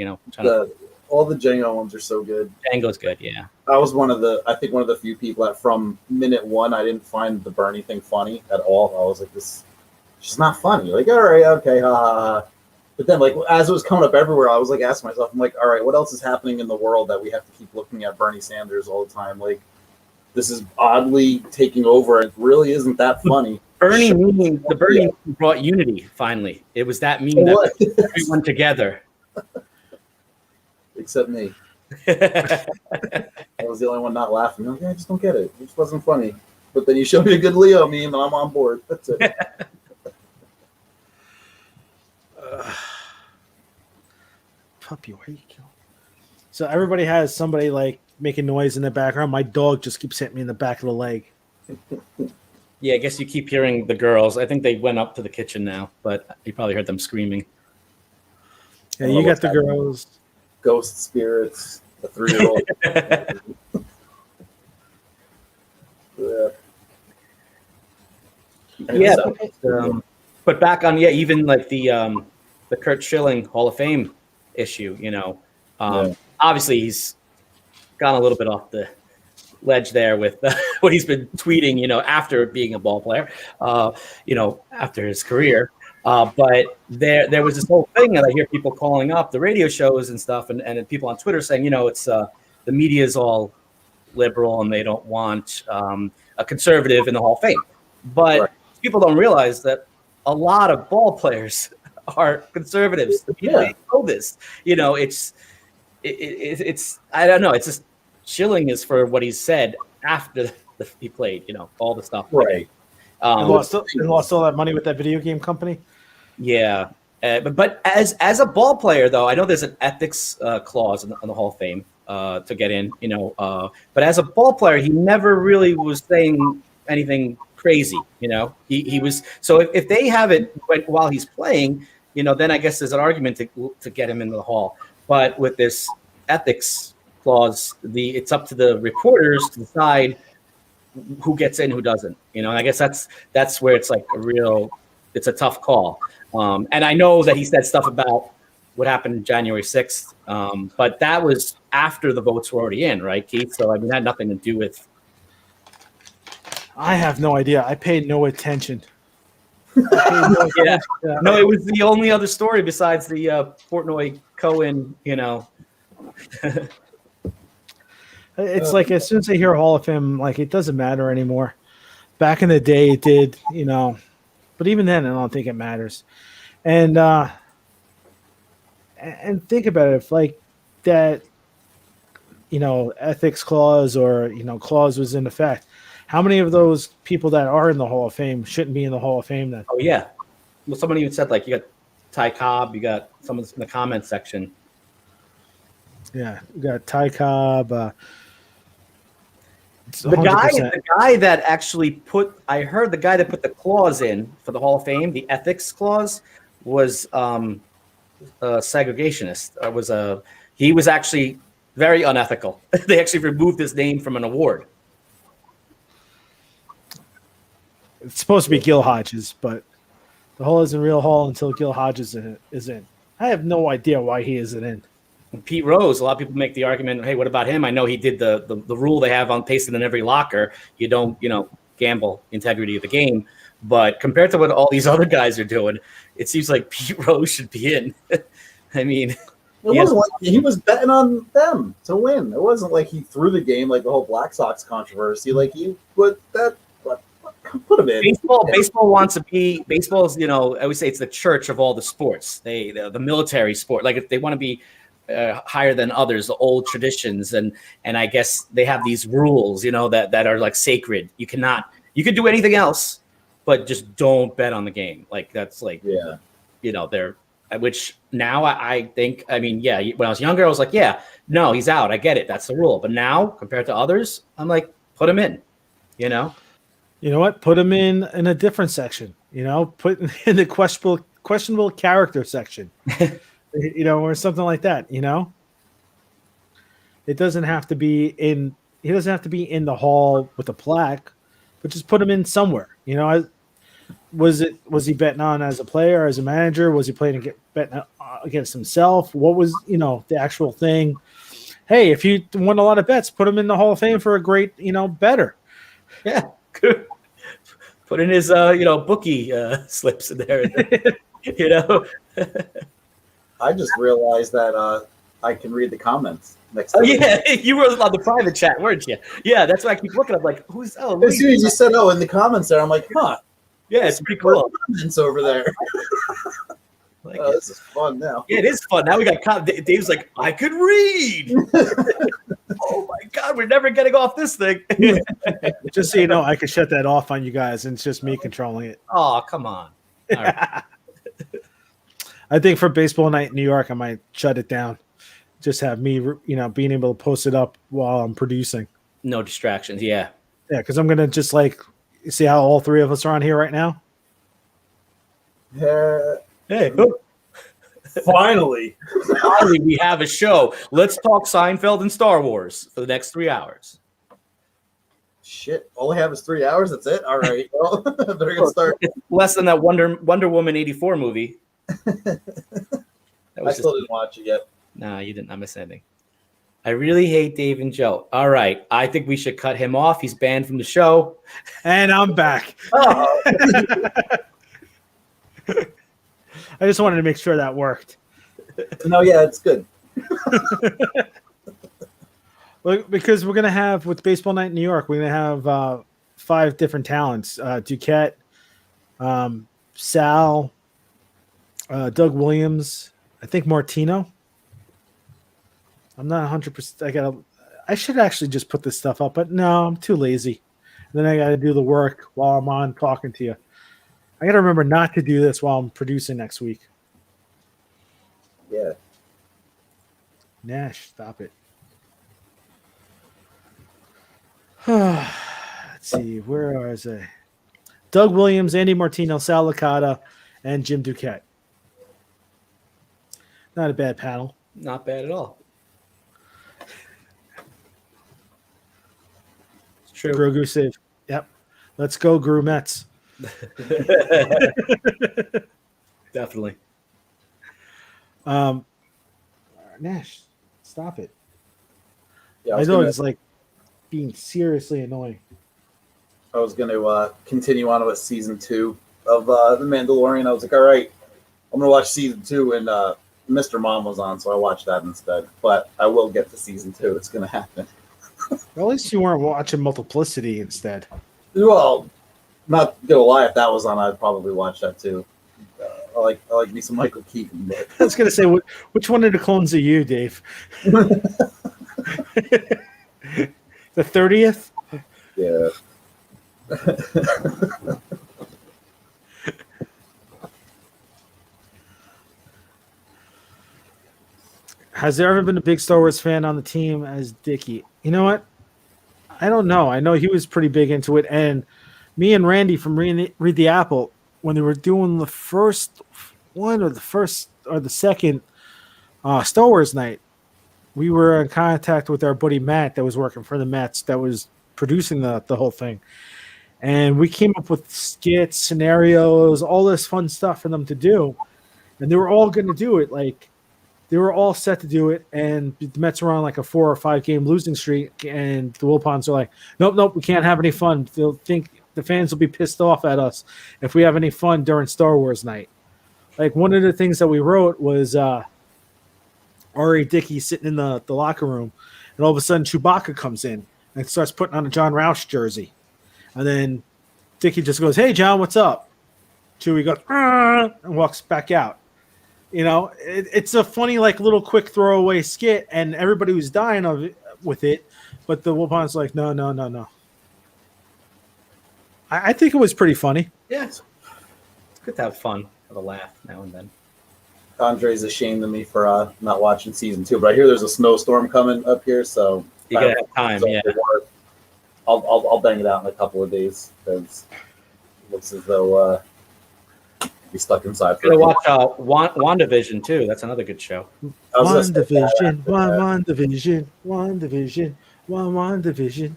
All the Django ones are so good. Django's good, yeah. I was one of the few people that from minute one I didn't find the Bernie thing funny at all. I was like, this it's just not funny. Like, all right, okay, ha ha ha. But then like as it was coming up everywhere, I was like asking myself, I'm like, all right, what else is happening in the world that we have to keep looking at Bernie Sanders all the time? Like this is oddly taking over. It really isn't that funny. Bernie meme brought unity finally. It was that meme that brought everyone together. Except me. I was the only one not laughing. Okay, I just don't get it. It just wasn't funny. But then you showed me a good Leo meme, and I'm on board. That's it. Puppy, why are you killing? So everybody has somebody like making noise in the background. My dog just keeps hitting me in the back of the leg. Yeah, I guess you keep hearing the girls. I think they went up to the kitchen now, but you probably heard them screaming. Yeah, you got the girls. Ghost spirits, a 3-year-old. Yeah. But back on, even like the Kurt Schilling Hall of Fame issue, obviously he's gone a little bit off the ledge there with what he's been tweeting, after being a ball player, after his career. But there was this whole thing that I hear people calling up the radio shows and stuff, and people on Twitter saying, it's the media is all liberal and they don't want a conservative in the Hall of Fame. But right. People don't realize that a lot of ball players are conservatives. They know this. It's I don't know. It's just Schilling is for what he said after he played. All the stuff. Right. And lost all that money with that video game company. Yeah, but as a ball player, though, I know there's an ethics clause in the Hall of Fame to get in, but as a ball player, he never really was saying anything crazy, He was so if they have it while he's playing, then I guess there's an argument to get him into the Hall. But with this ethics clause, it's up to the reporters to decide who gets in, who doesn't. And I guess that's where it's like it's a tough call. And I know that he said stuff about what happened January 6th, but that was after the votes were already in, right, Keith? So, it had nothing to do with. I have no idea. I paid no attention. No, it was the only other story besides the Portnoy Cohen, It's like as soon as I hear Hall of Fame, like it doesn't matter anymore. Back in the day, it did, but even then, I don't think it matters. And think about it, if like that, ethics clause or clause was in effect, how many of those people that are in the Hall of Fame shouldn't be in the Hall of Fame then? Oh yeah, well, somebody even said like you got Ty Cobb, you got someone in the comments section. Yeah, you got Ty Cobb. The guy that actually I heard the guy that put the clause in for the Hall of Fame, the ethics clause, was a segregationist. He was actually very unethical. They actually removed his name from an award. It's supposed to be Gil Hodges, but the Hall isn't real Hall until Gil Hodges is in. I have no idea why he isn't in. Pete Rose, a lot of people make the argument, hey, what about him? I know he did the rule they have on pasted in every locker. You don't, gamble integrity of the game. But compared to what all these other guys are doing, it seems like Pete Rose should be in. I mean, he was betting on them to win. It wasn't like he threw the game like the whole Black Sox controversy. Like he put him in. Baseball wants to be baseball's. I always say it's the church of all the sports. The military sport. Like if they want to be higher than others, the old traditions, and I guess they have these rules, that are like sacred. You can do anything else, but just don't bet on the game. Like that's like, they're, which now I think, when I was younger, I was like, no, he's out. I get it. That's the rule. But now compared to others, I'm like, put him in, You know what? Put him in a different section, put in the questionable character section, or something like that, It doesn't have to be he doesn't have to be in the hall with a plaque, but just put him in somewhere, Was he betting on as a player, as a manager? Was he betting against himself? What was, the actual thing? Hey, if you won a lot of bets, put him in the Hall of Fame for a great, better. Yeah, good. Put in his, bookie slips in there. I just realized that I can read the comments next time. Oh, yeah, you were on the private chat, weren't you? Yeah, that's why I keep looking up, like, who's, as soon as you said, in the comments there, I'm like, huh. Yeah, it's pretty cool. Comments over there. This is fun now. Yeah, it is fun. Now we got Dave's like, I could read. Oh my God, we're never getting off this thing. Just so you know, I could shut that off on you guys, and it's just me controlling it. Oh, come on. All right. I think for baseball night in New York, I might shut it down. Just have me, being able to post it up while I'm producing. No distractions. Yeah. Yeah, because I'm gonna just see how all three of us are on here right now. Hey, finally, we have a show. Let's talk Seinfeld and Star Wars for the next 3 hours. Shit, all I have is 3 hours. That's it. All right, well, better get started. Less than that Wonder Woman 84 movie. I still didn't watch it yet. Nah, you didn't. I missed anything. I really hate Dave and Joe. All right, I think we should cut him off. He's banned from the show. And I'm back. Oh. I just wanted to make sure that worked. No, yeah, it's good. Because we're going to have, with Baseball Night in New York, we're going to have 5 different talents. Duquette, Sal, Doug Williams, I think Martino. I'm not 100%. I should actually just put this stuff up, but no, I'm too lazy. And then I got to do the work while I'm on talking to you. I got to remember not to do this while I'm producing next week. Yeah. Nash, stop it. Let's see, where is it? Doug Williams, Andy Martino, Sal Licata, and Jim Duquette. Not a bad panel. Not bad at all. It's true. Grogu save. Yep. Let's go, Gru Mets. Definitely. Nash, stop it. Yeah, I know it's being seriously annoying. I was going to continue on with season 2 of The Mandalorian. I was like, all right, I'm going to watch season 2, and Mr. Mom was on, so I watched that instead. But I will get to season 2. It's going to happen. Well, at least you weren't watching Multiplicity instead. Well, not going to lie, if that was on, I'd probably watch that too. I like me some Michael Keaton. But. I was going to say, which one of the clones are you, Dave? The 30th? Yeah. Has there ever been a big Star Wars fan on the team as Dickie? You know what? I don't know. I know he was pretty big into it. And me and Randy from Read the Apple, when they were doing the first one or the second Star Wars night, we were in contact with our buddy Matt that was working for the Mets, that was producing the whole thing. And we came up with skits, scenarios, all this fun stuff for them to do. And they were all going to do it. Like, they were all set to do it. And the Mets were on like a 4 or 5 game losing streak. And the Wilpons are like, nope, we can't have any fun. They'll think the fans will be pissed off at us if we have any fun during Star Wars night. Like, one of the things that we wrote was R.A. Dickey sitting in the locker room. And all of a sudden, Chewbacca comes in and starts putting on a John Roush jersey. And then Dickie just goes, "Hey, John, what's up?" Chewie goes, and walks back out. You know, it's a funny, like, little quick throwaway skit, and everybody was dying of it, with it. But the Wilpons like, no. I think it was pretty funny. Yeah. It's good to have fun, have a laugh now and then. Andre's ashamed of me for not watching season 2, but I hear there's a snowstorm coming up here, so you gotta have time. Yeah, I'll bang it out in a couple of days because it looks as though I'll be stuck inside. Gotta watch WandaVision too. That's another good show. WandaVision.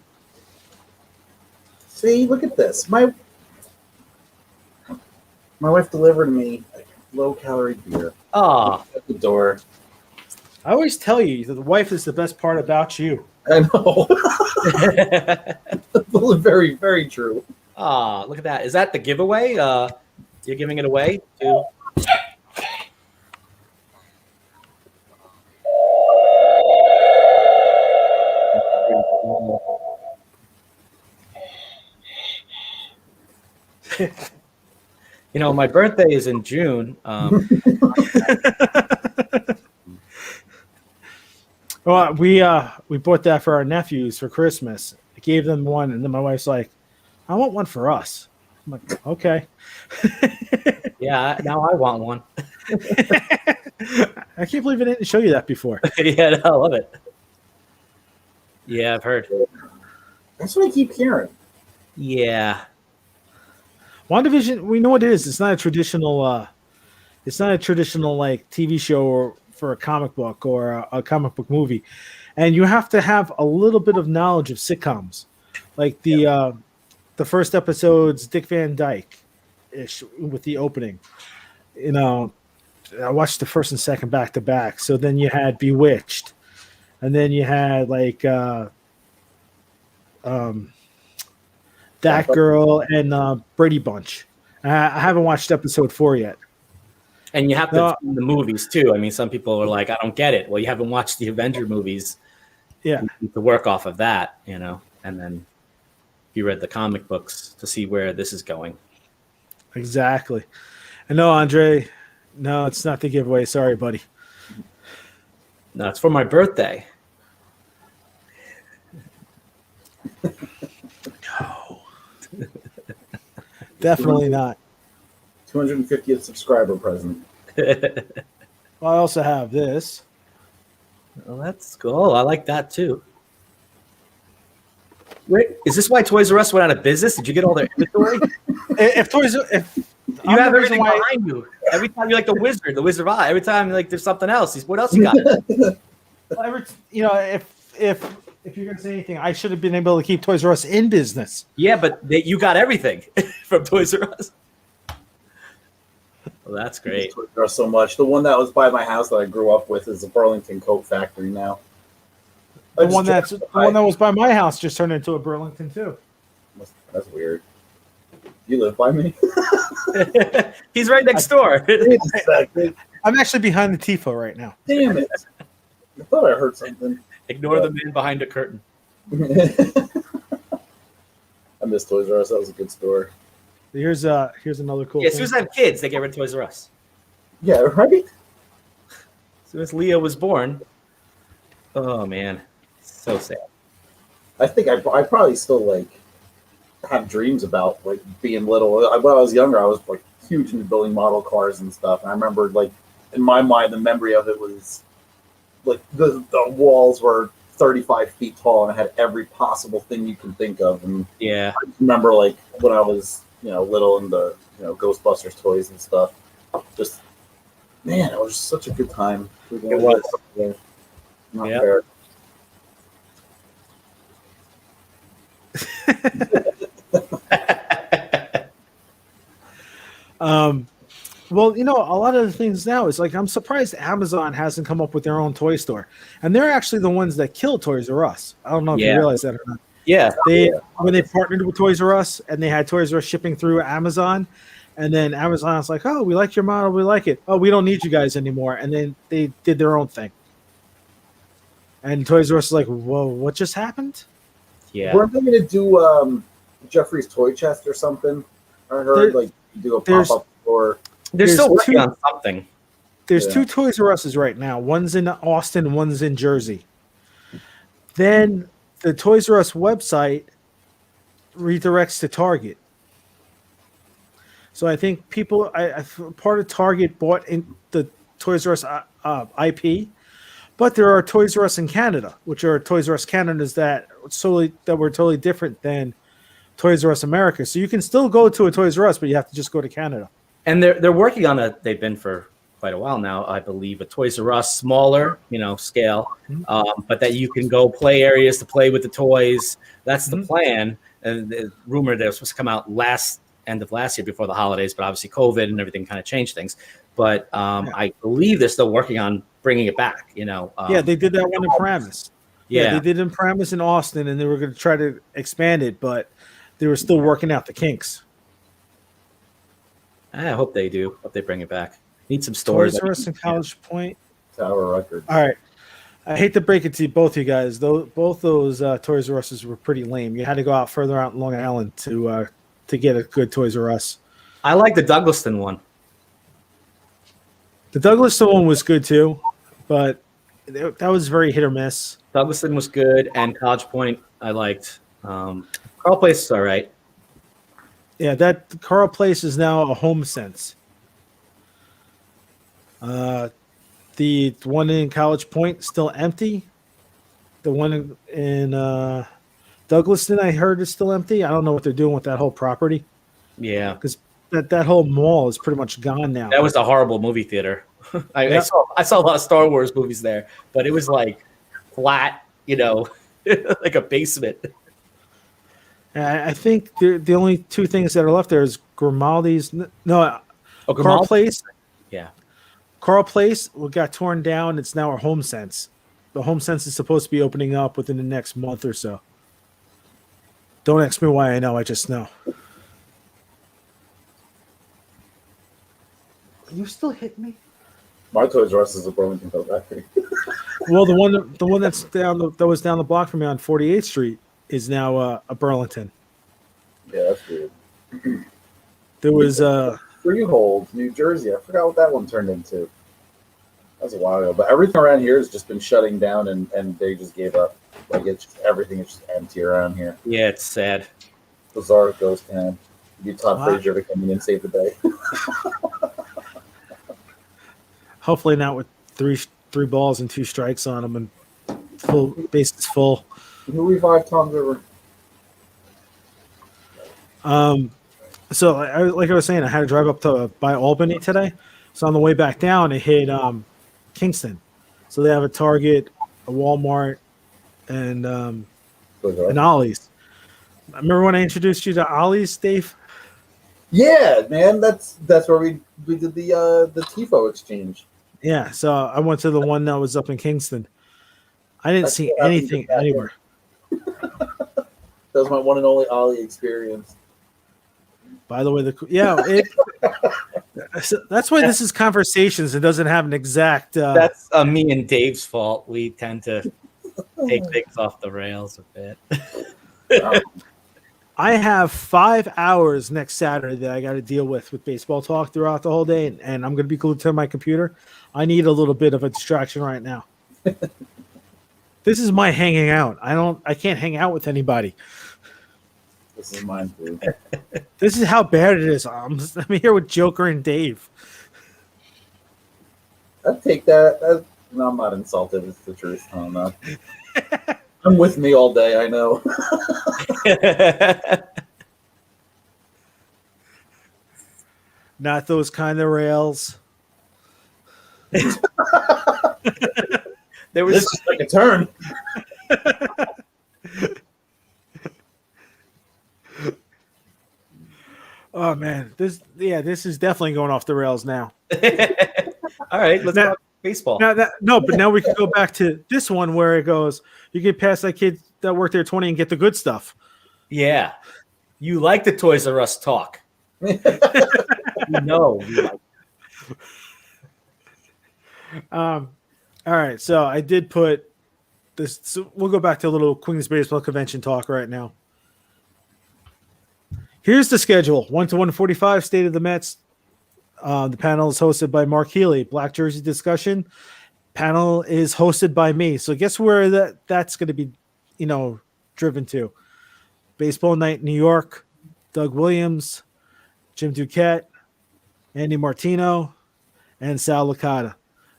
See, look at this. My wife delivered me a low-calorie beer. Ah, At the door. I always tell you that the wife is the best part about you. I know. Very, very true. ah, look at that. Is that the giveaway? You're giving it away to. You know, my birthday is in June. Well, we bought that for our nephews for Christmas. I gave them one, and then my wife's like, "I want one for us." I'm like, "Okay." Yeah, now I want one. I can't believe I didn't show you that before. Yeah, no, I love it. Yeah, I've heard. That's what I keep hearing. Yeah. WandaVision, we know what it is. It's not a traditional like TV show or for a comic book or a comic book movie. And you have to have a little bit of knowledge of sitcoms. Like the first episode's Dick Van Dyke ish with the opening. You know, I watched the first and second back to back. So then you had Bewitched. And then you had like That Girl and Brady Bunch. I haven't watched episode 4 yet. And you have to see the movies too. I mean, some people are like, I don't get it. Well, you haven't watched the Avenger movies. Yeah. You need to work off of that, you know, and then you read the comic books to see where this is going. Exactly. And no, Andre, no, it's not the giveaway. Sorry, buddy. No, it's for my birthday. No. Definitely not. 250th subscriber present. Well, I also have this. Well, that's cool. I like that too. Wait, is this why Toys R Us went out of business? Did you get all their inventory? If You have everything behind you. Every time you're like the Wizard of Oz. Every time like there's something else. What else you got? You know, if you're gonna say anything, I should have been able to keep Toys R Us in business. Yeah, but you got everything from Toys R Us. Well, that's great. Toys R Us so much. The one that was by my house that I grew up with is the Burlington Coat Factory now. The one that was by my house just turned into a Burlington too. That's weird. You live by me? He's right next door. I'm actually behind the Tifo right now. Damn it. I thought I heard something. Ignore the man behind a curtain. I miss Toys R Us. That was a good store. Here's another cool Yeah, thing. as soon as I have kids, they get rid of Toys R Us. Yeah, right? As soon as Leo was born. Oh, man. So sad. I think I probably still, like, have dreams about, like, being little. When I was younger, I was, like, huge into building model cars and stuff. And I remember, like, in my mind, the memory of it was, like, the walls were 35 feet tall and it had every possible thing you can think of. And yeah, I remember, like, when I was, little and the, Ghostbusters toys and stuff. Just, man, it was such a good time. It was. Not Yep. fair. well, a lot of the things now is like I'm surprised Amazon hasn't come up with their own toy store, and they're actually the ones that killed Toys R Us. I don't know if you realize that or not. Yeah. When they partnered with Toys R Us and they had Toys R Us shipping through Amazon, and then Amazon's like, "Oh, we like your model, we like it. Oh, we don't need you guys anymore," and then they did their own thing. And Toys R Us is like, "Whoa, what just happened?" Yeah. Weren't they going to do Jeffrey's Toy Chest or something? I heard do a pop-up store. They're still working on something. There's 2 Toys R Us's right now. One's in Austin, one's in Jersey. Then the Toys R Us website redirects to Target. So I think people, part of Target bought in the Toys R Us IP, but there are Toys R Us in Canada, which are Toys R Us Canadas that were totally different than Toys R Us America. So you can still go to a Toys R Us, but you have to just go to Canada. And they're working on they've been for quite a while now, I believe, a Toys R Us smaller, scale, but that you can go play areas to play with the toys. That's the plan. And the rumor that was supposed to come out end of last year before the holidays, but obviously COVID and everything kind of changed things. But I believe they're still working on bringing it back. Yeah, they did that one in Paramus. Yeah, they did in Paramus in Austin, and they were going to try to expand it, but they were still working out the kinks. I hope they do. Hope they bring it back. Need some stores. Toys R Us and College Point. Tower Records. All right. I hate to break it to both you guys. Both those Toys R Us's were pretty lame. You had to go out further out in Long Island to get a good Toys R Us. I like the Douglaston one. The Douglaston one was good too, but that was very hit or miss. Douglaston was good, and College Point I liked. Carl Place is all right. Yeah, that Carl Place is now a Home Sense. The one in College Point still empty. The one in Douglaston, I heard, is still empty. I don't know what they're doing with that whole property. Yeah, because that whole mall is pretty much gone now. That was a horrible movie theater. I saw a lot of Star Wars movies there, but it was like flat, like a basement. I think the only 2 things that are left there is Grimaldi's. Carl Place. Yeah. Carl Place got torn down. It's now a Home Sense. The Home Sense is supposed to be opening up within the next month or so. Don't ask me why I know. I just know. Are you still hitting me? My Toys R Us is a Burlington Toy Factory. Well, the one that was down the block from me on 48th Street is now a Burlington. Yeah, that's weird. There was Freehold, New Jersey. I forgot what that one turned into. That was a while ago. But everything around here has just been shutting down, and they just gave up. Like everything is just empty around here. Yeah, it's sad. Bizarre ghost town. You need Todd Frazier to come in and save the day. Hopefully not with three balls and 2 strikes on him and full bases full. Who revived Tom River? So like I was saying, I had to drive up by Albany today. So on the way back down, it hit Kingston. So they have a Target, a Walmart, and Ollie's. Remember when I introduced you to Ollie's, Dave? Yeah, man, that's where we did the TIFO exchange. Yeah, so I went to the one that was up in Kingston. I didn't see anything anywhere. That was my one and only Ollie experience. By the way, that's why this is Conversations. It doesn't have an exact. That's me and Dave's fault. We tend to take things off the rails a bit. I have 5 hours next Saturday that I got to deal with baseball talk throughout the whole day, and I'm going to be glued to my computer. I need a little bit of a distraction right now. This is my hanging out. I can't hang out with anybody. This is mine, too. This is how bad it is. I'm here with Joker and Dave. I'd take that. No, I'm not insulted. It's the truth. I don't know. I'm with me all day, I know. Not those kind of rails. There was just like a turn. Oh man, this is definitely going off the rails now. All right, let's Now- talk baseball. But now we can go back to this one where it goes. You get past that kid that worked there 20 and get the good stuff. Yeah, you like the Toys R Us talk. You like. All right, so I did put this. So we'll go back to a little Queens Baseball Convention talk right now. Here's the schedule: 1 to 1:45, State of the Mets. The panel is hosted by Mark Healy. Black Jersey discussion panel is hosted by me. So guess where that's going to be, driven to? Baseball Night, New York. Doug Williams, Jim Duquette, Andy Martino, and Sal Licata.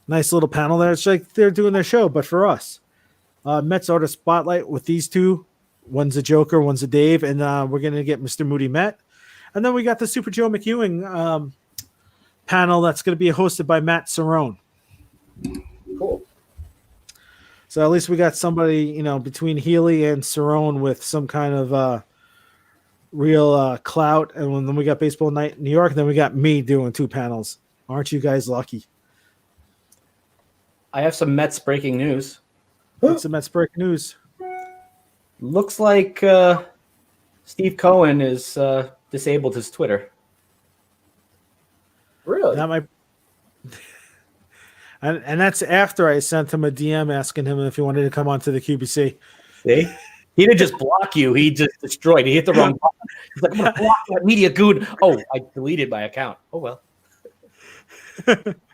Nice little panel there. It's like they're doing their show, but for us. Mets Artist Spotlight with these two. One's a Joker, one's a Dave, and we're going to get Mr. Moody Met. And then we got the Super Joe McEwing panel that's going to be hosted by Matt Cerrone. Cool. So at least we got somebody, between Healy and Cerrone with some kind of real clout. And then we got Baseball Night in New York, and then we got me doing two panels. Aren't you guys lucky? I have some Mets breaking news. What's the Mets breaking news? Looks like Steve Cohen is disabled his Twitter. Really? That might, and that's after I sent him a DM asking him if he wanted to come onto the QBC. See? He didn't just block you. He just destroyed. He hit the wrong button. He's like, I'm going to block that media goon. Oh, I deleted my account. Oh, well.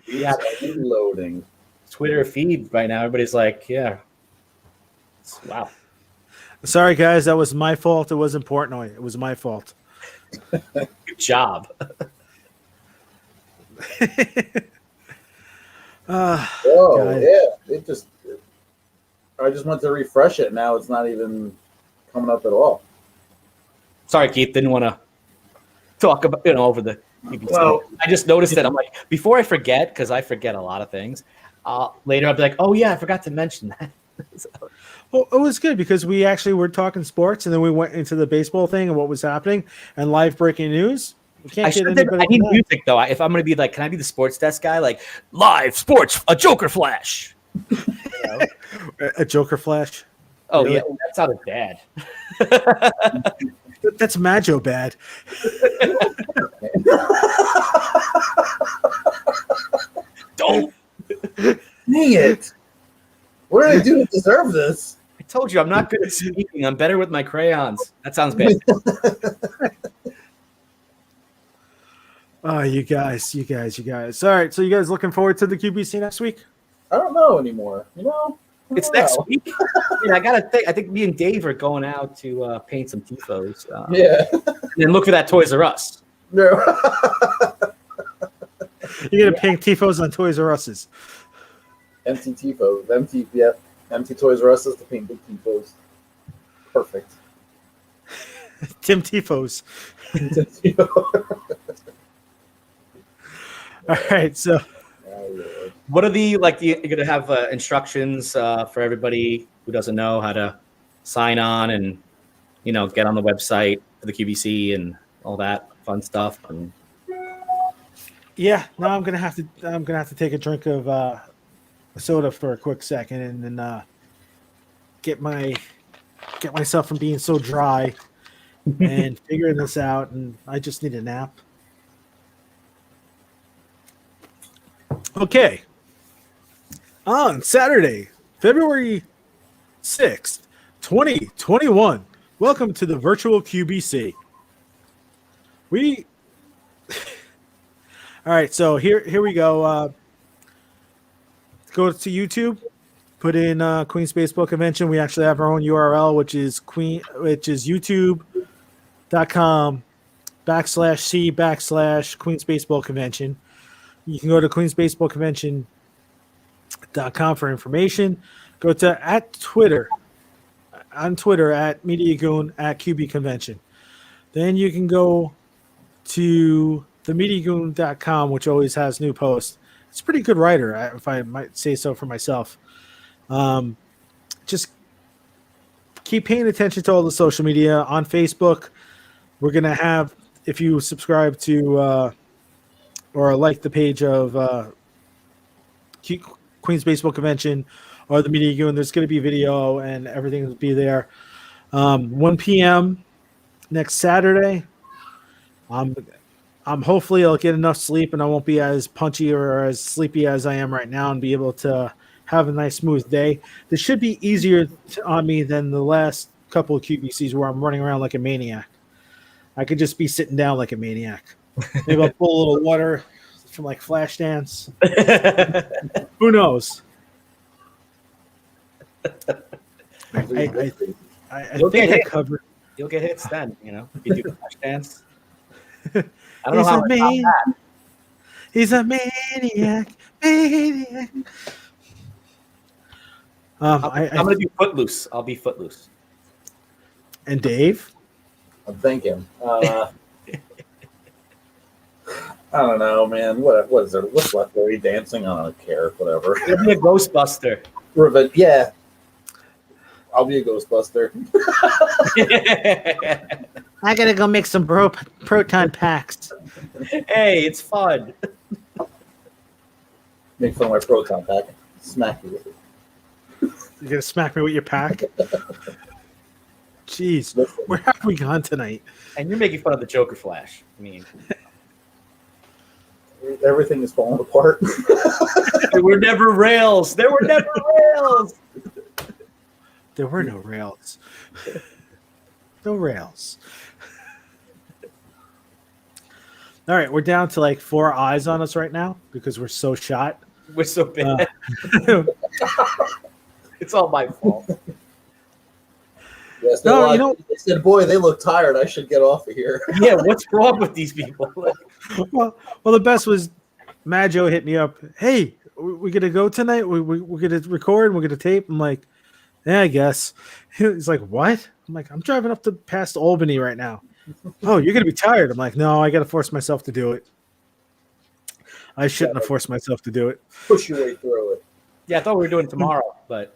Yeah, loading. Twitter feed right now. Everybody's like, yeah. Wow. Sorry, guys. That was my fault. It wasn't Portnoy. It was my fault. Good job. Oh, God. yeah. I just went to refresh it. Now it's not even coming up at all. Sorry, Keith. Didn't want to talk about, over the QBC. Well- I just noticed it. I'm like, before I forget, because I forget a lot of things, later I'll be like, oh, yeah, I forgot to mention that. So, Well, it was good because we actually were talking sports, and then we went into the baseball thing and what was happening and live breaking news. We can't get anybody. I need than that. music, though. If I'm going to be like, can I be the sports desk guy? Like, live sports, a Joker flash. A Joker Flash. Oh, Really? yeah. That sounded bad. That's Majo bad. Don't. Dang it. What did I do to deserve this? I told you I'm not good at speaking. I'm better with my crayons. That sounds bad. Oh, you guys. All right, so you guys looking forward to the QBC next week? I don't know anymore. It's next week. I gotta think. I think me and Dave are going out to paint some tifos. Yeah. And then look for that Toys R Us. No. You're gonna paint tifos on Toys R Us's. Empty tifos. Empty Toys R Us to paint big tifos. Perfect. Tim Tifos. All right, so What are the you're gonna have instructions for everybody who doesn't know how to sign on and get on the website for the QBC and all that fun stuff. And yeah, now I'm gonna have to take a drink of soda for a quick second and then get myself from being so dry and figuring this out. And I just need a nap. Okay. On Saturday, February 6th, 2021, welcome to the virtual QBC. All right, so here we go. Go to YouTube, put in Queens Baseball Convention. We actually have our own URL, which is youtube.com/C/Queens Baseball Convention. You can go to queensbaseballconvention.com for information. Go to Twitter at MediaGoon at QB Convention. Then you can go to themediagoon.com, which always has new posts. It's a pretty good writer, if I might say so for myself. Just keep paying attention to all the social media. On Facebook, we're going to have if you subscribe to or like the page of Queens Baseball Convention or the Media Goon, there's going to be video and everything will be there. 1 p.m. next Saturday. I'm hopefully I'll get enough sleep and I won't be as punchy or as sleepy as I am right now and be able to have a nice smooth day. This should be easier on me than the last couple of QBCs where I'm running around like a maniac. I could just be sitting down like a maniac. Maybe I'll pull a little water from like Flashdance. Who knows? I think I covered. You'll get hits then, you know. If you do Flashdance. I don't He's know how a man. He's a maniac. Maniac. I'm gonna do Footloose. I'll be Footloose. And Dave? I'm thinking. I don't know, man. What is there? What's left there? He dancing? I don't care. Whatever. You'll be a Ghostbuster. Revenge. Yeah. I'll be a Ghostbuster. I gotta go make some proton packs. Hey, it's fun. Make fun of my proton pack. Smack you with it. You're gonna smack me with your pack? Jeez, where have we gone tonight? And you're making fun of the Joker Flash. I mean, everything is falling apart. there were never rails. There were never rails. There were no rails. No rails. All right, we're down to like 4 eyes on us right now because we're so shot. We're so bad. It's all my fault. Yes, No, you know. They said, "Boy, they look tired. I should get off of here." Yeah, what's wrong with these people? Well, the best was Majo hit me up. Hey, we gonna go tonight? We're gonna record. We're gonna tape. I'm like, yeah, I guess. He's like, what? I'm like, I'm driving up to past Albany right now. Oh, you're gonna be tired. I'm like, no, I gotta force myself to do it. I shouldn't have forced myself to do it. Push your way through it. Yeah, I thought we were doing it tomorrow, but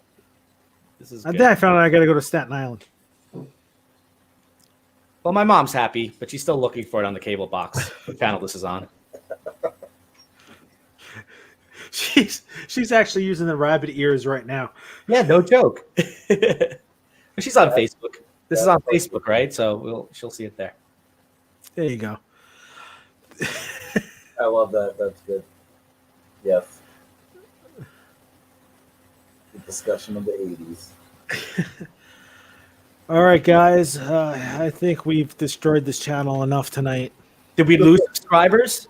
this is And good. then I found out I gotta go to Staten Island. Well, my mom's happy, but she's still looking for it on the cable box. What channel this is on? She's actually using the rabbit ears right now. Yeah, no joke. She's on Facebook. This is on Facebook, right? So she'll see it there. There you go. I love that. That's good. Yes. The discussion of the 80s. All right, guys. I think we've destroyed this channel enough tonight. Did we lose subscribers?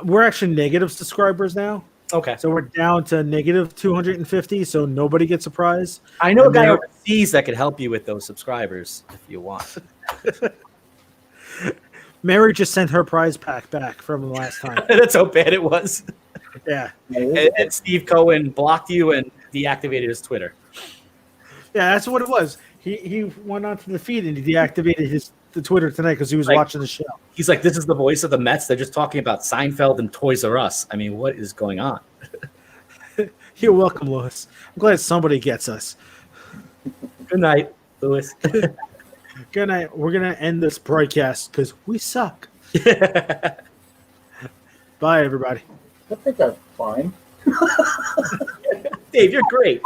We're actually negative subscribers now. Okay. So we're down to negative 250, so nobody gets a prize. I know a And guy there- overseas that could help you with those subscribers if you want. Mary just sent her prize pack back from the last time. That's how bad it was. Yeah. And Steve Cohen blocked you and deactivated his Twitter. Yeah, that's what it was. He went onto the feed and he deactivated the Twitter tonight because he was watching the show. He's like, this is the voice of the Mets. They're just talking about Seinfeld and Toys R Us. I mean, what is going on? You're welcome, Louis. I'm glad somebody gets us. Good night, Louis. Good night. We're going to end this broadcast because we suck. Bye, everybody. I think I'm fine. Dave, you're great.